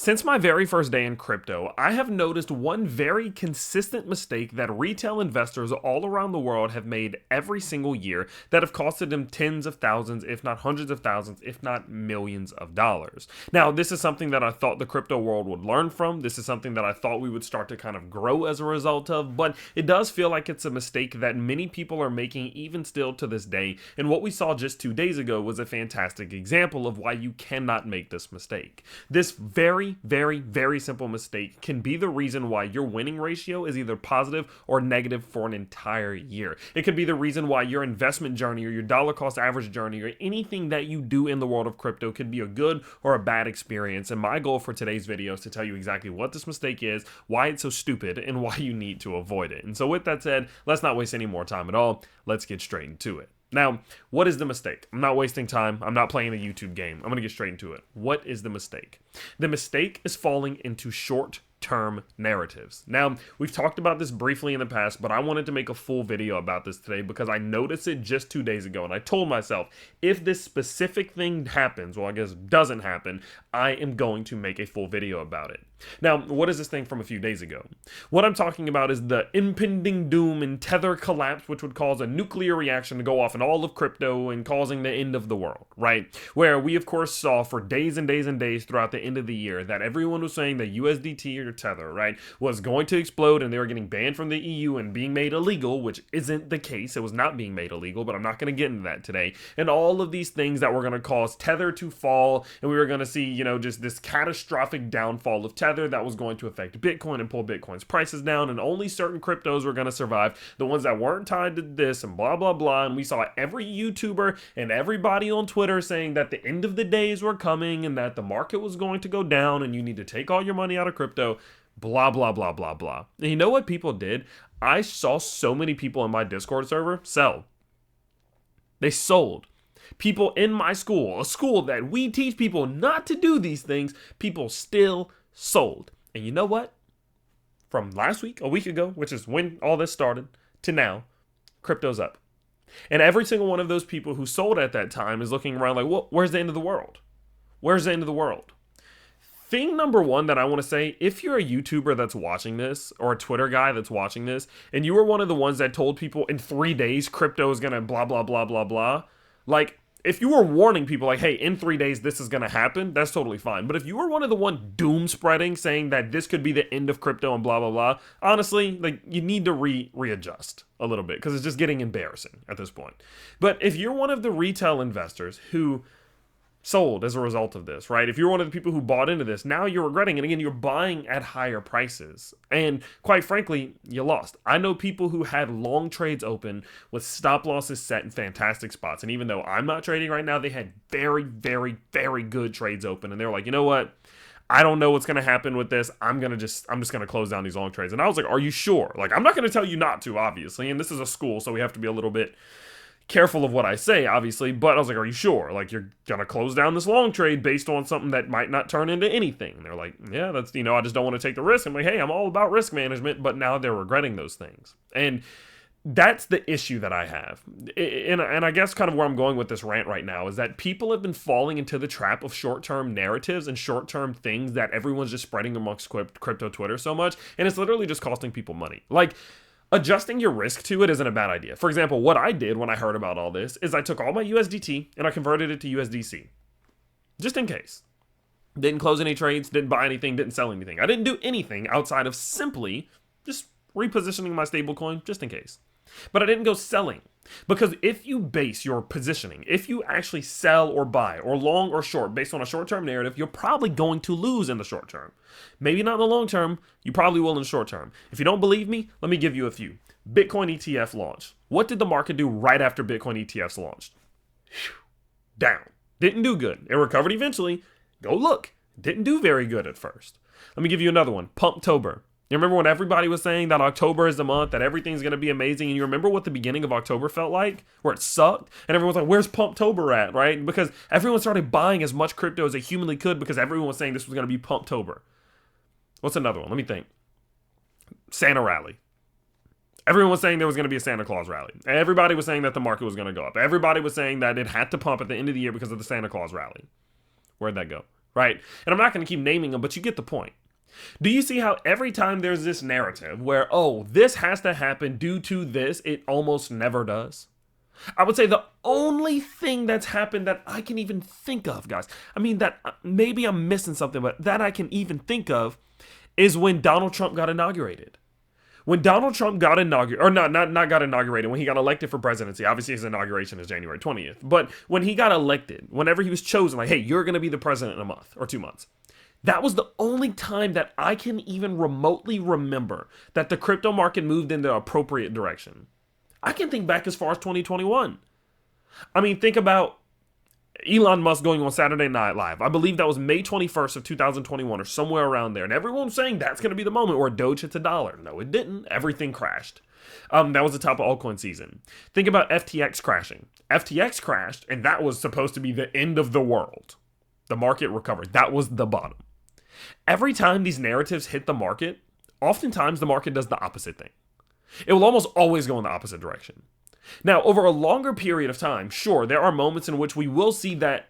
Since my very first day in crypto, I have noticed one very consistent mistake that retail investors all around the world have made every single year that have costed them tens of thousands, if not hundreds of thousands, if not millions of dollars. Now, this is something that I thought the crypto world would learn from. This is something that I thought we would start to kind of grow as a result of, but it does feel like it's a mistake that many people are making even still to this day. And what we saw just 2 days ago was a fantastic example of why you cannot make this mistake. This very simple mistake can be the reason why your winning ratio is either positive or negative for an entire year. It could be the reason why your investment journey or your dollar cost average journey or anything that you do in the world of crypto could be a good or a bad experience. And my goal for today's video is to tell you exactly what this mistake is, why it's so stupid, and why you need to avoid it. And so with that said, let's not waste any more time at all. Let's get straight into it. Now, what is the mistake? I'm not wasting time. I'm not playing a YouTube game. I'm going to get straight into it. What is the mistake? The mistake is falling into short-term narratives. Now, we've talked about this briefly in the past, but I wanted to make a full video about this today because I noticed it just 2 days ago, and I told myself, if this specific thing happens, well, I guess doesn't happen, I am going to make a full video about it. Now, what is this thing from a few days ago? What I'm talking about is the impending doom and Tether collapse, which would cause a nuclear reaction to go off in all of crypto and causing the end of the world, right? Where we, of course, saw for days and days and days throughout the end of the year that everyone was saying that USDT or Tether, right, was going to explode and they were getting banned from the EU and being made illegal, which isn't the case. It was not being made illegal, but I'm not going to get into that today. And all of these things that were going to cause Tether to fall, and we were going to see, you know, just this catastrophic downfall of Tether that was going to affect Bitcoin and pull Bitcoin's prices down, and only certain cryptos were going to survive, the ones that weren't tied to this and blah blah blah. And we saw every YouTuber and everybody on Twitter saying that the end of the days were coming and that the market was going to go down and you need to take all your money out of crypto, blah blah blah blah blah. And you know what people did? I saw so many people in my Discord server sell. They sold. People in my school, a school that we teach people not to do these things, people still sold. And you know what? From last week, a week ago, which is when all this started, to now, crypto's up. And every single one of those people who sold at that time is looking around like, well, where's the end of the world? Where's the end of the world? Thing number one that I want to say, if you're a YouTuber that's watching this or a Twitter guy that's watching this, and you were one of the ones that told people in 3 days crypto is going to blah, blah, blah, blah, blah, like, if you were warning people like, hey, in 3 days this is going to happen, that's totally fine. But if you were one of the one doom spreading, saying that this could be the end of crypto and blah, blah, blah, honestly, like, you need to readjust a little bit because it's just getting embarrassing at this point. But if you're one of the retail investors who sold as a result of this, right? If you're one of the people who bought into this, now you're regretting it. Again, you're buying at higher prices. And quite frankly, you lost. I know people who had long trades open with stop losses set in fantastic spots. And even though I'm not trading right now, they had very good trades open. And they were like, you know what? I don't know what's going to happen with this. I'm just going to close down these long trades. And I was like, are you sure? Like, I'm not going to tell you not to, obviously. And this is a school, so we have to be a little bit careful of what I say, obviously, but I was like, are you sure? Like, you're gonna close down this long trade based on something that might not turn into anything? And they're like, yeah, that's, you know, I just don't want to take the risk. I'm like, hey, I'm all about risk management, but now they're regretting those things. And that's the issue that I have. And I guess kind of where I'm going with this rant right now is that people have been falling into the trap of short-term narratives and short-term things that everyone's just spreading amongst crypto Twitter so much, and it's literally just costing people money. Like, adjusting your risk to it isn't a bad idea. For example, what I did when I heard about all this is I took all my USDT and I converted it to USDC. Just in case. Didn't close any trades, didn't buy anything, didn't sell anything. I didn't do anything outside of simply just repositioning my stablecoin just in case. But I didn't go selling. Because if you base your positioning, if you actually sell or buy or long or short based on a short-term narrative, you're probably going to lose in the short term. Maybe not in the long term, you probably will in the short term. If you don't believe me, let me give you a few. Bitcoin ETF launch. What did the market do right after Bitcoin ETFs launched? Down. Didn't do good. It recovered eventually. Go look. Didn't do very good at first. Let me give you another one. Pumptober. You remember when everybody was saying that October is the month, that everything's going to be amazing, and you remember what the beginning of October felt like? Where it sucked? And everyone was like, where's Pumptober at, right? Because everyone started buying as much crypto as they humanly could because everyone was saying this was going to be Pumptober. What's another one? Let me think. Santa Rally. Everyone was saying there was going to be a Santa Claus rally. Everybody was saying that the market was going to go up. Everybody was saying that it had to pump at the end of the year because of the Santa Claus rally. Where'd that go? right? And I'm not going to keep naming them, but you get the point. Do you see how every time there's this narrative where, oh, this has to happen due to this, it almost never does? I would say the only thing that's happened that I can even think of, guys, I mean, that maybe I'm missing something, but that I can even think of is when Donald Trump got inaugurated. When Donald Trump got inaugurated, or not got inaugurated, when he got elected for presidency, obviously his inauguration is January 20th, but when he got elected, whenever he was chosen, like, hey, you're going to be the president in a month or 2 months, that was the only time that I can even remotely remember that the crypto market moved in the appropriate direction. I can think back as far as 2021. I mean, think about Elon Musk going on Saturday Night Live. I believe that was May 21st of 2021 or somewhere around there. And everyone was saying that's going to be the moment where Doge hits $1. No, it didn't. Everything crashed. That was the top of altcoin season. Think about FTX crashing. FTX crashed, and that was supposed to be the end of the world. The market recovered. That was the bottom. Every time these narratives hit the market, oftentimes the market does the opposite thing. It will almost always go in the opposite direction. Now, over a longer period of time, sure, there are moments in which we will see that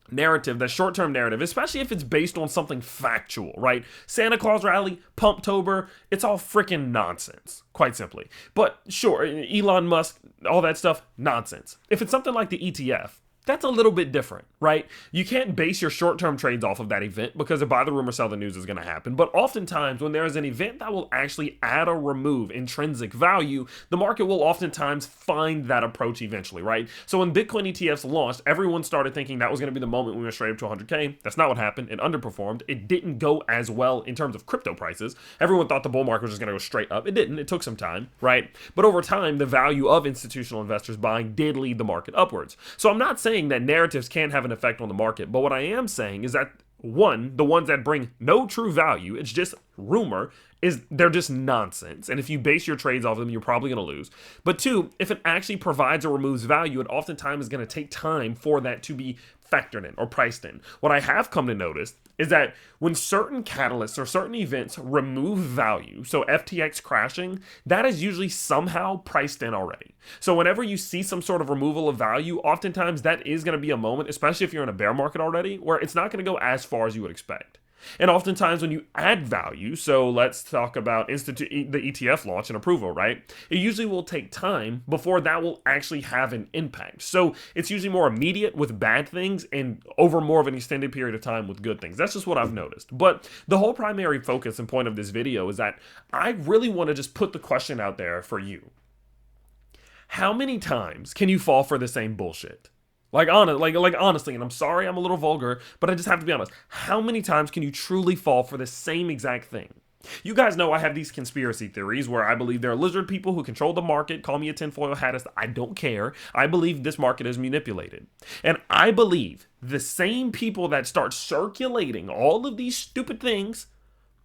narrative, that short-term narrative, especially if it's based on something factual, right? Santa Claus rally, Pumptober, it's all freaking nonsense, quite simply. But sure, Elon Musk, all that stuff, nonsense. If it's something like the ETF, that's a little bit different, right? You can't base your short-term trades off of that event because a buy the rumor, sell the news is going to happen. But oftentimes when there is an event that will actually add or remove intrinsic value, the market will oftentimes find that approach eventually, right? So when Bitcoin ETFs launched, everyone started thinking that was going to be the moment we went straight up to 100K. That's not what happened. It underperformed. It didn't go as well in terms of crypto prices. Everyone thought the bull market was just going to go straight up. It didn't. It took some time, right? But over time, the value of institutional investors buying did lead the market upwards. So I'm not saying that narratives can't have an effect on the market, but what I am saying is that one, the ones that bring no true value, it's just rumor, they're just nonsense. And if you base your trades off of them, you're probably going to lose. But two, if it actually provides or removes value, it oftentimes is going to take time for that to be factored in or priced in. What I have come to notice is that when certain catalysts or certain events remove value, so FTX crashing, that is usually somehow priced in already. So whenever you see some sort of removal of value, oftentimes that is going to be a moment, especially if you're in a bear market already, where it's not going to go as far as you would expect. And oftentimes when you add value, so let's talk about the ETF launch and approval, right? It usually will take time before that will actually have an impact. So it's usually more immediate with bad things and over more of an extended period of time with good things. That's just what I've noticed. But the whole primary focus and point of this video is that I really want to just put the question out there for you. How many times can you fall for the same bullshit? Honestly, and I'm sorry I'm a little vulgar, but I just have to be honest. How many times can you truly fall for the same exact thing? You guys know I have these conspiracy theories where I believe there are lizard people who control the market. Call me a tinfoil hatist. I don't care. I believe this market is manipulated. And I believe the same people that start circulating all of these stupid things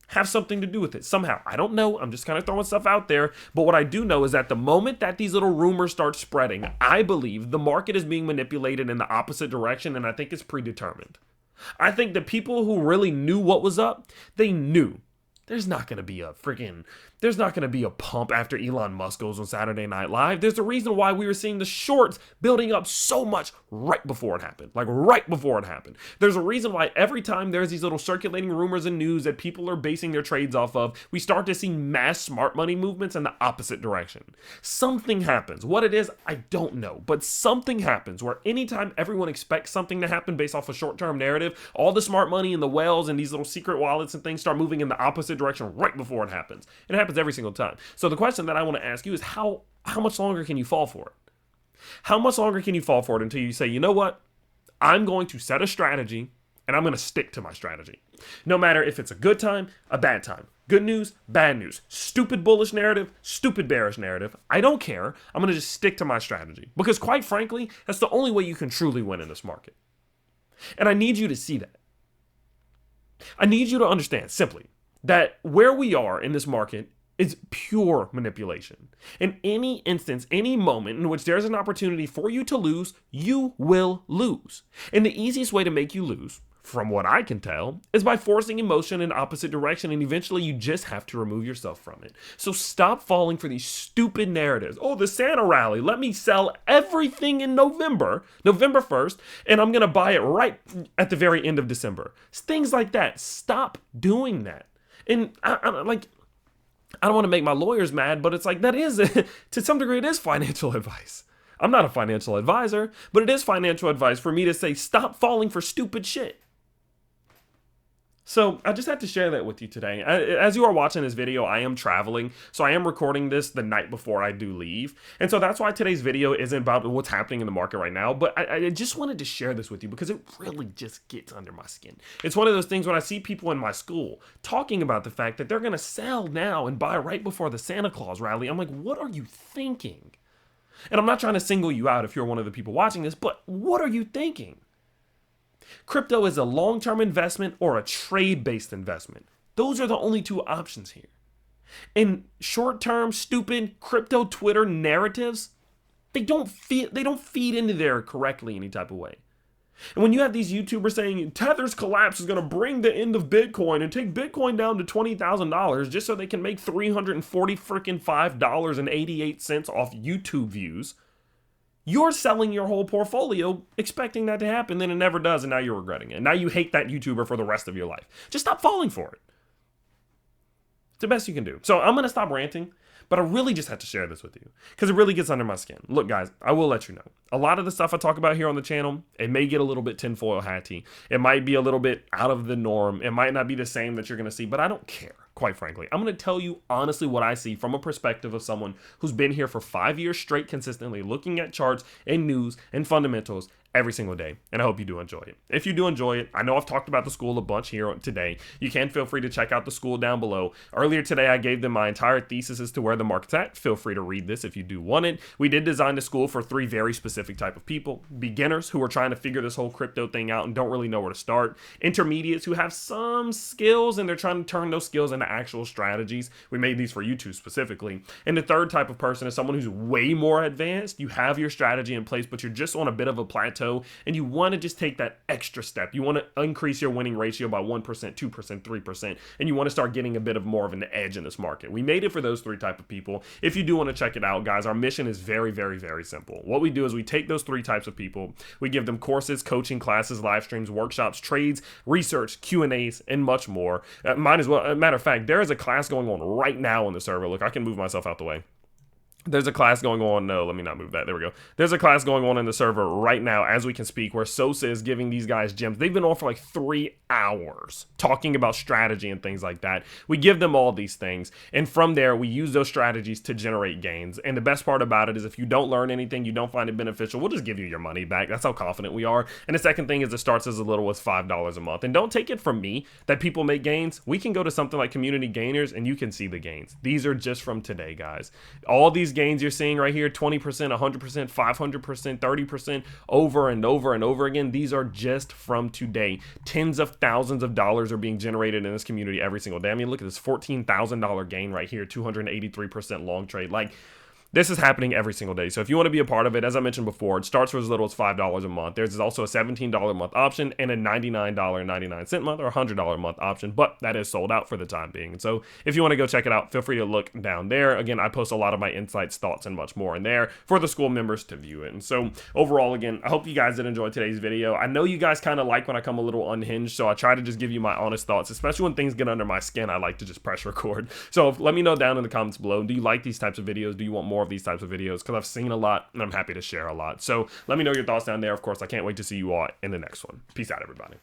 have something to do with it somehow. I don't know. I'm just kind of throwing stuff out there. But what I do know is that the moment that these little rumors start spreading, I believe the market is being manipulated in the opposite direction, and I think it's predetermined. I think the people who really knew what was up, they knew. There's not going to be a pump after Elon Musk goes on Saturday Night Live. There's a reason why we were seeing the shorts building up so much right before it happened. There's a reason why every time there's these little circulating rumors and news that people are basing their trades off of, we start to see mass smart money movements in the opposite direction. Something happens. What it is, I don't know. But something happens where anytime everyone expects something to happen based off a short-term narrative, all the smart money and the whales and these little secret wallets and things start moving in the opposite direction right before it happens. It happens every single time. So the question that I want to ask you is how much longer can you fall for it? How much longer can you fall for it until you say, you know what? I'm going to set a strategy and I'm going to stick to my strategy. No matter if it's a good time, a bad time, good news, bad news, stupid bullish narrative, stupid bearish narrative. I don't care. I'm going to just stick to my strategy because quite frankly, that's the only way you can truly win in this market. And I need you to see that. I need you to understand simply that where we are in this market is pure manipulation. In any instance, any moment in which there's an opportunity for you to lose, you will lose. And the easiest way to make you lose, from what I can tell, is by forcing emotion in opposite direction, and eventually you just have to remove yourself from it. So stop falling for these stupid narratives. Oh, the Santa rally, let me sell everything in November 1st, and I'm going to buy it right at the very end of December. Things like that. Stop doing that. And I don't want to make my lawyers mad, but it's like that is, to some degree, it is financial advice. I'm not a financial advisor, but it is financial advice for me to say stop falling for stupid shit. So I just had to share that with you today. As you are watching this video, I am traveling, so I am recording this the night before I do leave. And so that's why today's video isn't about what's happening in the market right now, but I just wanted to share this with you because it really just gets under my skin. It's one of those things when I see people in my school talking about the fact that they're going to sell now and buy right before the Santa Claus rally. I'm like, what are you thinking? And I'm not trying to single you out if you're one of the people watching this, but what are you thinking? Crypto is a long-term investment or a trade-based investment. Those are the only two options here. And short-term, stupid crypto Twitter narratives, they don't feed into there correctly any type of way. And when you have these YouTubers saying Tether's collapse is going to bring the end of Bitcoin and take Bitcoin down to $20,000 just so they can make $345.88 off YouTube views, you're selling your whole portfolio expecting that to happen, then it never does, and now you're regretting it. Now you hate that YouTuber for the rest of your life. Just stop falling for it. It's the best you can do. So I'm going to stop ranting, but I really just had to share this with you because it really gets under my skin. Look, guys, I will let you know. A lot of the stuff I talk about here on the channel, it may get a little bit tinfoil hatty. It might be a little bit out of the norm. It might not be the same that you're going to see, but I don't care. Quite frankly, I'm going to tell you honestly what I see from a perspective of someone who's been here for 5 years straight consistently looking at charts and news and fundamentals every single day, and I hope you do enjoy it. If you do enjoy it, I know I've talked about the school a bunch here today. You can feel free to check out the school down below. Earlier today, I gave them my entire thesis as to where the market's at. Feel free to read this if you do want it. We did design the school for 3 very specific type of people. Beginners who are trying to figure this whole crypto thing out and don't really know where to start. Intermediates who have some skills and they're trying to turn those skills into actual strategies. We made these for YouTube specifically. And the third type of person is someone who's way more advanced. You have your strategy in place, but you're just on a bit of a plateau and you want to just take that extra step. You want to increase your winning ratio by 1%, 2%, 3%, and you want to start getting a bit of more of an edge in this market. We made it for those 3 type of people. If you do want to check it out, guys, our mission is very, very, very simple. What we do is we take those 3 types of people, we give them courses, coaching classes, live streams, workshops, trades, research, Q&As, and much more. Might as well, matter of fact, there is a class going on right now on the server. Look, I can move myself out the way. There's a class going on. No, let me not move that. There we go. There's a class going on in the server right now as we can speak where Sosa is giving these guys gems. They've been on for like 3 hours talking about strategy and things like that. We give them all these things. And from there, we use those strategies to generate gains. And the best part about it is if you don't learn anything, you don't find it beneficial, we'll just give you your money back. That's how confident we are. And the second thing is it starts as little as $5 a month. And don't take it from me that people make gains. We can go to something like Community Gainers and you can see the gains. These are just from today, guys. All these gains you're seeing right here, 20%, 100%, 500%, 30%, over and over and over again, these are just from today. Tens of thousands of dollars are being generated in this community every single day. I mean, look at this $14,000 gain right here, 283% long trade. Like, this is happening every single day. So if you want to be a part of it, as I mentioned before, it starts for as little as $5 a month. There's also a $17 a month option and a $99.99 month or $100 a month option, but that is sold out for the time being. And so if you want to go check it out, feel free to look down there. Again, I post a lot of my insights, thoughts, and much more in there for the school members to view it. And so overall, again, I hope you guys did enjoy today's video. I know you guys kind of like when I come a little unhinged, so I try to just give you my honest thoughts, especially when things get under my skin. I like to just press record. So let me know down in the comments below. Do you like these types of videos? Do you want more of these types of videos? Because I've seen a lot and I'm happy to share a lot. So let me know your thoughts down there. Of course, I can't wait to see you all in the next one. Peace out, everybody.